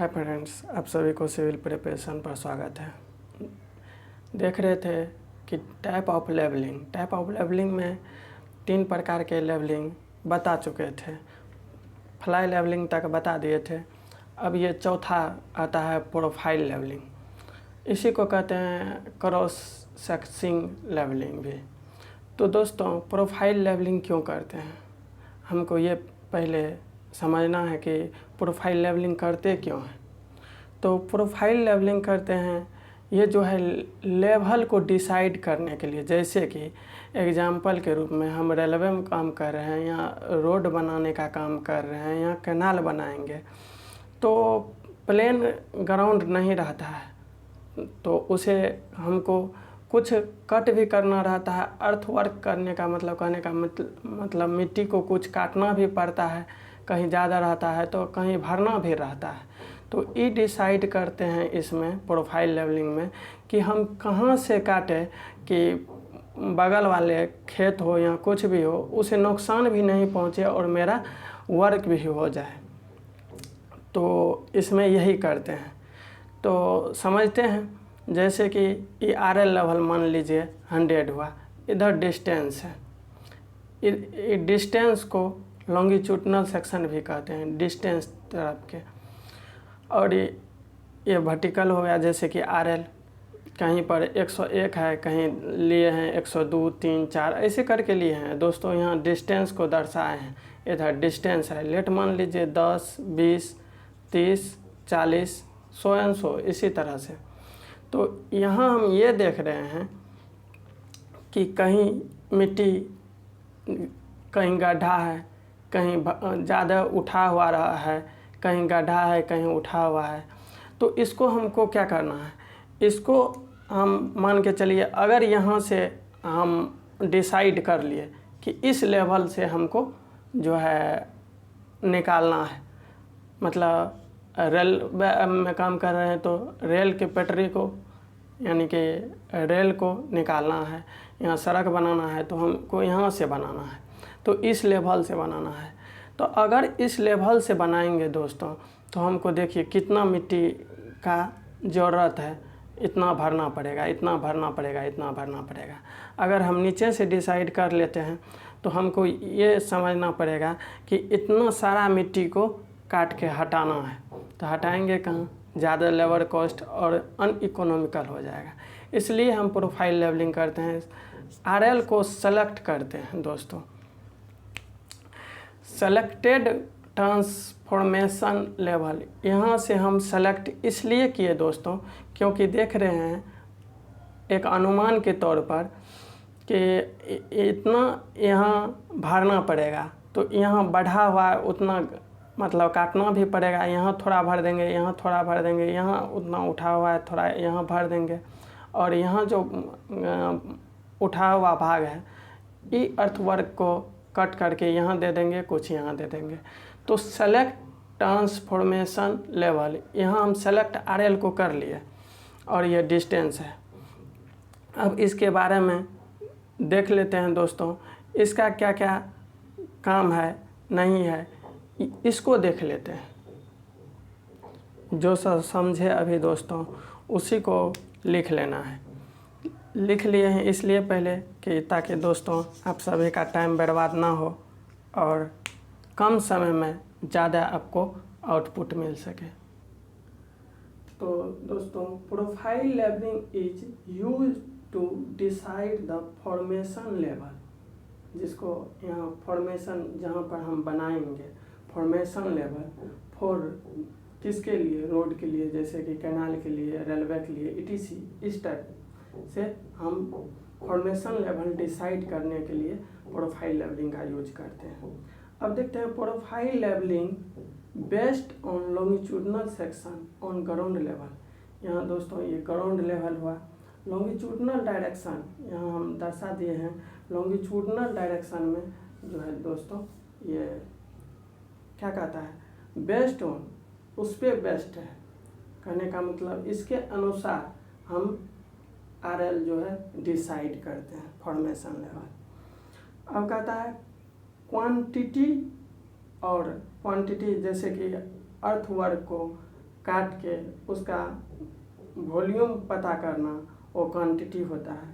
Hi friends, आप सभी को सिविल प्रिपरेशन पर स्वागत है। देख रहे थे कि टाइप ऑफ लेवलिंग में 3 प्रकार के लेवलिंग बता चुके थे। फ्लाई लेवलिंग तक बता दिए थे। अब ये चौथा आता है प्रोफाइल लेवलिंग। इसी को कहते हैं क्रॉस सेक्शनिंग लेवलिंग भी। तो दोस्तों, प्रोफाइल लेवलिंग क्यों करते हैं, हमको ये पहले समझना है कि प्रोफाइल लेवलिंग करते क्यों हैं। तो प्रोफाइल लेवलिंग करते हैं ये जो है लेवल को डिसाइड करने के लिए। जैसे कि एग्जाम्पल के रूप में हम रेलवे में काम कर रहे हैं या रोड बनाने का काम कर रहे हैं या कैनाल बनाएंगे, तो प्लेन ग्राउंड नहीं रहता है, तो उसे हमको कुछ कट भी करना रहता है। अर्थ वर्क करने का मतलब, कहने का मतलब मिट्टी को कुछ काटना भी पड़ता है, कहीं ज़्यादा रहता है तो कहीं भरना भी रहता है। तो ये डिसाइड करते हैं इसमें प्रोफाइल लेवलिंग में कि हम कहाँ से काटें कि बगल वाले खेत हो या कुछ भी हो उसे नुकसान भी नहीं पहुँचे और मेरा वर्क भी हो जाए। तो इसमें यही करते हैं। तो समझते हैं, जैसे कि ये RL लेवल मान लीजिए 100 हुआ, इधर डिस्टेंस है। ये डिस्टेंस को लॉन्गिट्यूडनल सेक्शन भी कहते हैं, डिस्टेंस तरफ के। और ये वर्टिकल हो गया, जैसे कि RL कहीं पर 101 है, कहीं लिए हैं 102, 3, 4 ऐसे करके लिए हैं। दोस्तों यहाँ डिस्टेंस को दर्शाए हैं, इधर डिस्टेंस है। लेट मान लीजिए 10, 20, 30, 40, 100 इसी तरह से। तो यहाँ हम ये देख रहे हैं कि कहीं मिट्टी, कहीं गड्ढा है, कहीं ज़्यादा उठा हुआ रहा है, कहीं गड्ढा है, कहीं उठा हुआ है। तो इसको हमको क्या करना है, इसको हम मान के चलिए, अगर यहाँ से हम डिसाइड कर लिए कि इस लेवल से हमको जो है निकालना है, मतलब रेल में काम कर रहे हैं तो रेल के पटरी को यानी कि रेल को निकालना है, यहाँ सड़क बनाना है तो हमको यहाँ से बनाना है, तो इस लेवल से बनाना है। तो अगर इस लेवल से बनाएंगे दोस्तों, तो हमको देखिए कितना मिट्टी का ज़रूरत है, इतना भरना पड़ेगा, इतना भरना पड़ेगा, इतना भरना पड़ेगा। अगर हम नीचे से डिसाइड कर लेते हैं तो हमको ये समझना पड़ेगा कि इतना सारा मिट्टी को काट के हटाना है, तो हटाएंगे कहाँ, ज़्यादा लेबर कॉस्ट और अनइकोनॉमिकल हो जाएगा। इसलिए हम प्रोफाइल लेवलिंग करते हैं, RL को सेलेक्ट करते हैं दोस्तों। सेलेक्टेड ट्रांसफॉर्मेशन लेवल, यहाँ से हम सेलेक्ट इसलिए किए दोस्तों क्योंकि देख रहे हैं एक अनुमान के तौर पर कि इतना यहाँ भरना पड़ेगा, तो यहाँ बढ़ा हुआ उतना मतलब काटना भी पड़ेगा। यहाँ थोड़ा भर देंगे, यहाँ थोड़ा भर देंगे, यहाँ उतना उठा हुआ है थोड़ा यहाँ भर देंगे, और यहाँ जो उठा हुआ भाग है ये अर्थवर्क को कट करके यहाँ दे देंगे, कुछ यहाँ दे देंगे। तो सेलेक्ट ट्रांसफॉर्मेशन लेवल, यहाँ हम सेलेक्ट RL को कर लिए और ये डिस्टेंस है। अब इसके बारे में देख लेते हैं दोस्तों, इसका क्या क्या काम है नहीं है, इसको देख लेते हैं। जो सब समझे अभी दोस्तों उसी को लिख लेना है। लिख लिए हैं इसलिए पहले कि ताकि दोस्तों आप सभी का टाइम बर्बाद ना हो और कम समय में ज़्यादा आपको आउटपुट मिल सके। तो दोस्तों, profile levelling is use to decide the formation level, जिसको यहाँ फॉर्मेशन जहाँ पर हम बनाएंगे फॉर्मेशन लेवल फॉर किसके लिए, रोड के लिए, जैसे कि कैनाल के लिए, रेलवे के लिए, ETC, इस टाइप से हम फॉर्मेशन लेवल डिसाइड करने के लिए प्रोफाइल लेवलिंग का यूज करते हैं। अब देखते हैं profile levelling based on longitudinal section on ground level. यहाँ दोस्तों ये ग्राउंड लेवल हुआ। लॉन्गिट्यूडनल डायरेक्शन यहाँ हम दर्शा दिए हैं। लॉन्गिट्यूडनल डायरेक्शन में जो है दोस्तों ये क्या कहता है, बेस्ड ऑन, उस पर बेस्ड है। कहने का मतलब इसके अनुसार हम RL जो है डिसाइड करते हैं फॉर्मेशन लेवल। अब कहता है क्वांटिटी, और क्वांटिटी जैसे कि अर्थवर्क को काट के उसका वॉल्यूम पता करना वो क्वांटिटी होता है।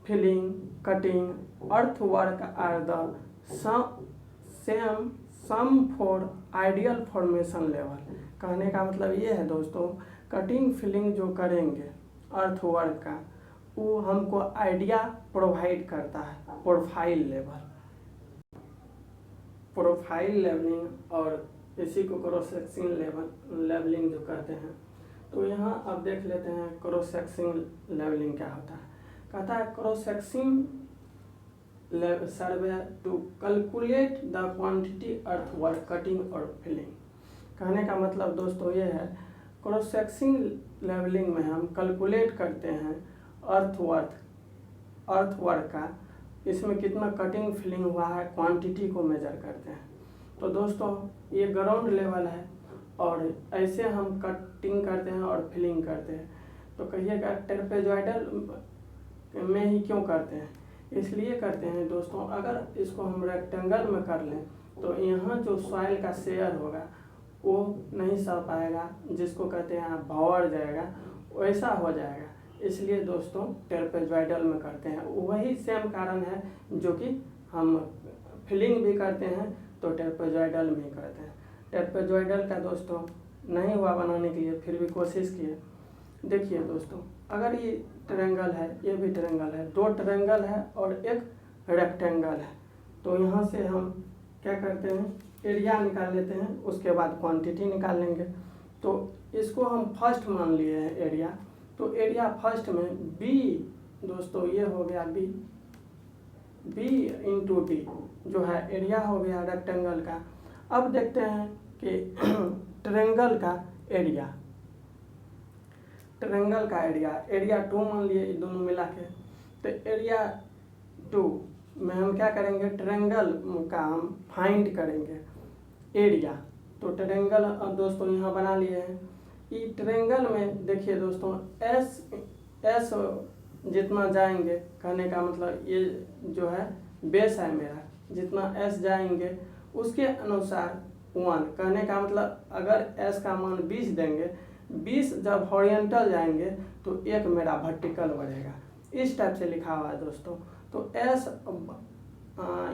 Filling, cutting, earth work are the same sum for ideal formation level. कहने का मतलब ये है दोस्तों, कटिंग फिलिंग जो करेंगे अर्थ वर्क का, वो हमको आइडिया प्रोवाइड करता है प्रोफाइल लेवल, प्रोफाइल लेवलिंग, और इसी को क्रॉस सेक्शन लेवलिंग जो कहते हैं। तो यहाँ अब देख लेते हैं क्रॉस सेक्शन लेवलिंग क्या होता है। कहता है cross section survey to calculate the quantity earth work cutting और फिलिंग। कहने का मतलब दोस्तों ये है, क्रॉस सेक्शन लेवलिंग में हम कैलकुलेट करते हैं अर्थ वर्क का, इसमें कितना कटिंग फिलिंग हुआ है, क्वांटिटी को मेजर करते हैं। तो दोस्तों ये ग्राउंड लेवल है, और ऐसे हम कटिंग करते हैं और फिलिंग करते हैं। तो कहिएगा ट्रेपेजॉइडल में ही क्यों करते हैं? इसलिए करते हैं दोस्तों, अगर इसको हम रेक्टेंगल में कर लें तो यहाँ जो सॉइल का शेयर होगा वो नहीं सह पाएगा, जिसको कहते हैं भंवर जाएगा, वैसा हो जाएगा। इसलिए दोस्तों ट्रेपेजॉइडल में करते हैं। वही सेम कारण है जो कि हम फिलिंग भी करते हैं तो ट्रेपेजॉइडल में ही करते हैं। ट्रेपेजॉइडल का दोस्तों नहीं हुआ बनाने के लिए, फिर भी कोशिश किए। देखिए दोस्तों, अगर ये ट्रायंगल है, ये भी ट्रायंगल है, दो ट्रायंगल है और एक रेक्टेंगल है, तो यहाँ से हम क्या करते हैं, एरिया निकाल लेते हैं, उसके बाद क्वांटिटी निकाल लेंगे। तो इसको हम फर्स्ट मान लिए हैं एरिया, तो एरिया फर्स्ट में बी दोस्तों ये हो गया बी इंटू डी जो है एरिया हो गया रेक्टेंगल का। अब देखते हैं कि ट्रायंगल का एरिया, एरिया 2 मान लिए दोनों मिला के। तो एरिया 2 में हम क्या करेंगे, ट्रायंगल का हम फाइंड करेंगे एरिया। तो ट्रायंगल अब दोस्तों यहाँ बना लिए हैं। ये ट्रायंगल में देखिए दोस्तों एस जितना जाएंगे, कहने का मतलब ये जो है बेस है मेरा, जितना एस जाएंगे उसके अनुसार 1, कहने का मतलब अगर एस का मान 20 देंगे, 20 जब हॉरिजॉन्टल जाएंगे तो एक मेरा वर्टिकल बढ़ेगा। इस टाइप से लिखा हुआ है दोस्तों। तो एस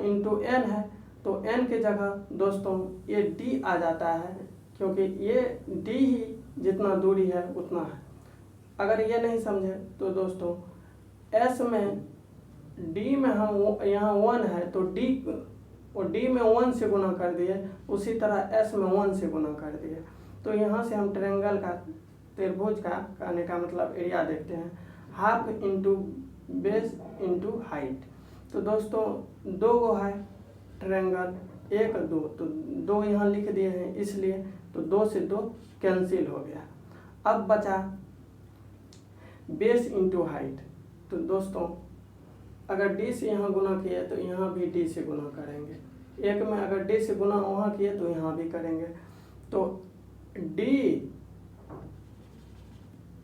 इंटू एन है, तो एन की जगह दोस्तों ये डी आ जाता है, क्योंकि ये डी ही जितना दूरी है उतना है। अगर ये नहीं समझे तो दोस्तों एस में डी में हम यहाँ 1 है तो डी में 1 से गुना कर दिए, उसी तरह एस में 1 से गुना कर दिए। तो यहाँ से हम ट्रायंगल का, त्रिभुज का कहने का मतलब एरिया देखते हैं, half into base into height. तो दोस्तों 2 गो है ट्रायंगल, 1 2, तो 2 यहाँ लिख दिए हैं, इसलिए तो 2 से 2 कैंसिल हो गया। अब बचा बेस इंटू हाइट। तो दोस्तों अगर डी से यहाँ गुना किए तो यहाँ भी डी से गुना करेंगे, एक में अगर डी से गुना वहाँ किए तो यहाँ भी करेंगे। तो डी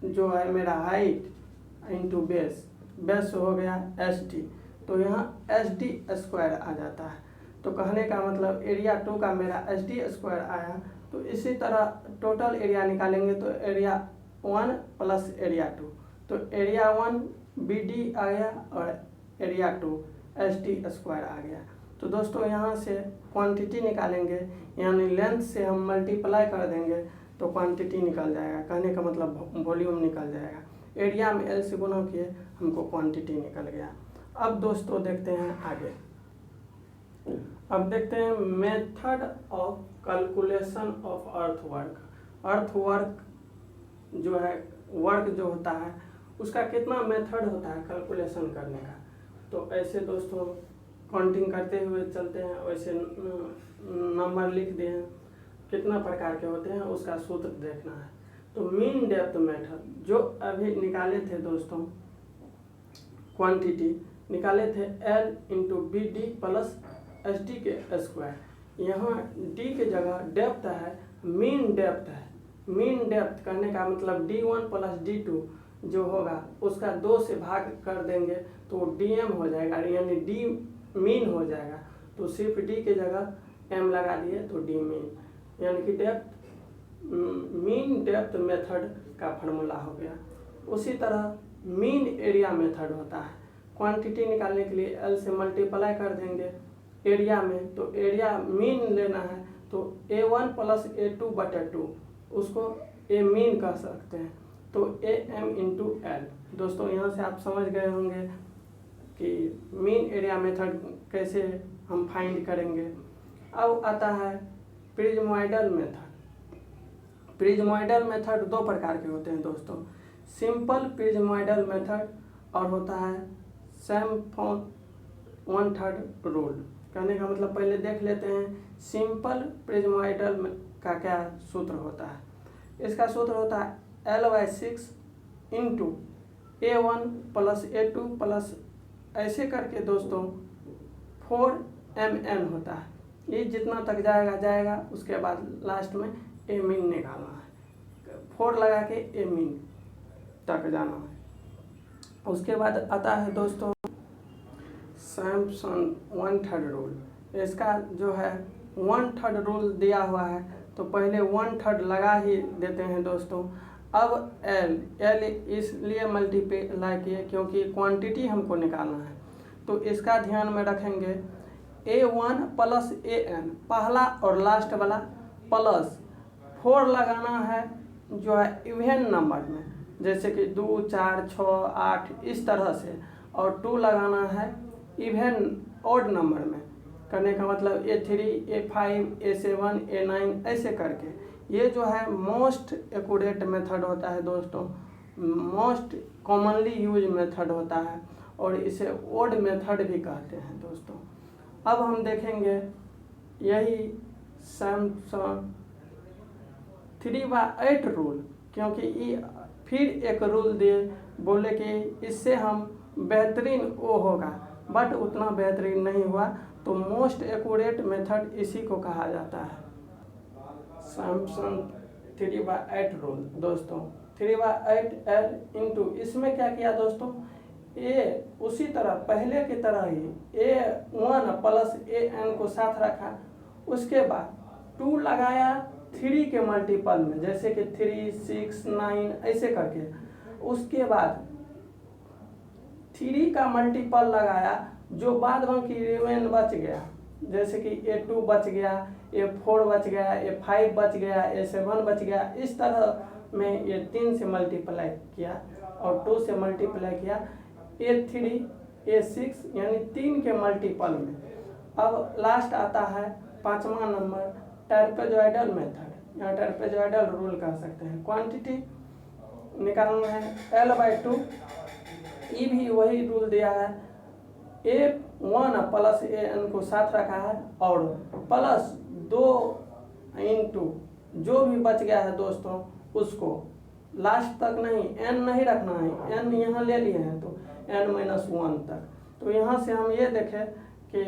जो है मेरा हाइट इंटू बेस हो गया एस डी, तो यहाँ एस डी स्क्वायर आ जाता है। तो कहने का मतलब एरिया 2 का मेरा एस डी स्क्वायर आया। तो इसी तरह टोटल एरिया निकालेंगे तो एरिया 1 प्लस एरिया 2, तो एरिया 1 बी डी आ गया और एरिया 2 एस डी स्क्वायर आ गया। तो दोस्तों यहाँ से क्वांटिटी निकालेंगे, यानी लेंथ से हम मल्टीप्लाई कर देंगे तो क्वांटिटी निकल जाएगा, कहने का मतलब वॉल्यूम निकल जाएगा। एरिया में एल से गुना किए, हमको क्वांटिटी निकल गया। अब दोस्तों देखते हैं आगे। अब देखते हैं method of calculation of earth work जो है, वर्क जो होता है उसका कितना मेथड होता है कैलकुलेशन करने का। तो ऐसे दोस्तों काउंटिंग करते हुए चलते हैं, वैसे नंबर लिख दिए हैं, कितना प्रकार के होते हैं उसका सूत्र देखना है। तो मीन डेप्थ मेथड जो अभी निकाले थे दोस्तों, क्वांटिटी निकाले थे L into B D plus S D के स्क्वायर। यहाँ डी के जगह डेप्थ है, मीन डेप्थ है। मीन डेप्थ करने का मतलब D1 प्लस D2 जो होगा उसका 2 से भाग कर देंगे तो DM हो जाएगा, यानी डी मीन हो जाएगा। तो सिर्फ D के जगह M लगा दिए तो D मीन, यानी कि depth mean mean depth method का फार्मूला हो गया। उसी तरह मीन एरिया मेथड होता है। क्वांटिटी निकालने के लिए L से मल्टीप्लाई कर देंगे एरिया में, तो एरिया मीन लेना है तो A1 प्लस A2 बटे 2, उसको ए मीन कह सकते हैं, तो AM इंटू L। दोस्तों यहाँ से आप समझ गए होंगे कि मीन एरिया मेथड कैसे हम फाइंड करेंगे। अब आता है प्रिज्मोइडल मेथड। प्रिज्मोइडल मेथड दो प्रकार के होते हैं दोस्तों, सिंपल प्रिज्मोइडल मेथड और होता है सैमफोर्ड 1/3 रूल। कहने का मतलब पहले देख लेते हैं सिंपल प्रिज्मोइडल का क्या सूत्र होता है। इसका सूत्र होता है L/6 into A1 plus A2 plus ऐसे करके दोस्तों 4mn होता है। ये जितना तक जाएगा, उसके बाद लास्ट में ए मीन निकालना है, 4 लगा के ए मीन तक जाना है। उसके बाद आता है दोस्तों सैमसन 1/3 रूल। इसका जो है 1/3 रूल दिया हुआ है, तो पहले 1/3 लगा ही देते हैं दोस्तों। अब L इसलिए मल्टीप्लाई किए क्योंकि क्वांटिटी हमको निकालना है, तो इसका ध्यान में रखेंगे A1 प्लस AN पहला और लास्ट वाला प्लस 4 लगाना है जो है इवेन नंबर में, जैसे कि 2, 4, 6, 8 इस तरह से, और 2 लगाना है इवेन ऑड नंबर में। करने का मतलब A3, A5, A7, A9 ऐसे करके। ये जो है मोस्ट एक्यूरेट मेथड होता है दोस्तों, मोस्ट कॉमनली यूज मेथड होता है, और इसे ओड मेथड भी कहते हैं दोस्तों। अब हम देखेंगे यही सैमसन 3/8 रूल, क्योंकि ये फिर एक रूल दिए, बोले कि इससे हम बेहतरीन वो होगा, बट उतना बेहतरीन नहीं हुआ, तो मोस्ट एक्यूरेट मेथड इसी को कहा जाता है सैमसन 3/8 रूल दोस्तों। 3/8 L इंटू इसमें क्या किया दोस्तों, ए उसी तरह पहले की तरह ही A1 प्लस AN को साथ रखा, उसके बाद 2 लगाया 3 के मल्टीपल में, जैसे कि 3, 6, 9 ऐसे करके। उसके बाद 3 का मल्टीपल लगाया, जो बाद बाकी रिमेन बच गया, जैसे कि A2 बच गया, A4 बच गया, A5 बच गया, A7 बच गया। इस तरह में ये 3 से मल्टीप्लाई किया और 2 से मल्टीप्लाई किया A3, A6 यानी 3 के मल्टीपल में। अब लास्ट आता है 5वां नंबर ट्रपेजॉइडल मेथड, या ट्रपेजॉइडल रूल कह सकते हैं। क्वांटिटी निकालना है L/2, ये भी वही रूल दिया है, A1 प्लस AN को साथ रखा है और प्लस 2 इंटू जो भी बच गया है दोस्तों उसको लास्ट तक नहीं, n नहीं रखना है, n यहाँ ले लिए हैं तो n-1 तक। तो यहाँ से हम ये देखें कि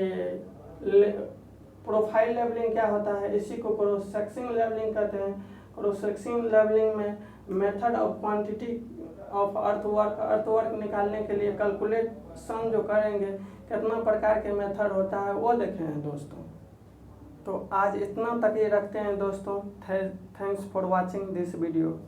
प्रोफाइल लेवलिंग क्या होता है, इसी को क्रॉस सेक्शन लेवलिंग कहते हैं। क्रॉस सेक्शन लेवलिंग में method of quantity of earthwork निकालने के लिए कैलकुलेशन जो करेंगे, कितना प्रकार के मेथड होता है वो देखे हैं दोस्तों। तो आज इतना तक ही रखते हैं दोस्तों। Thanks for watching this video.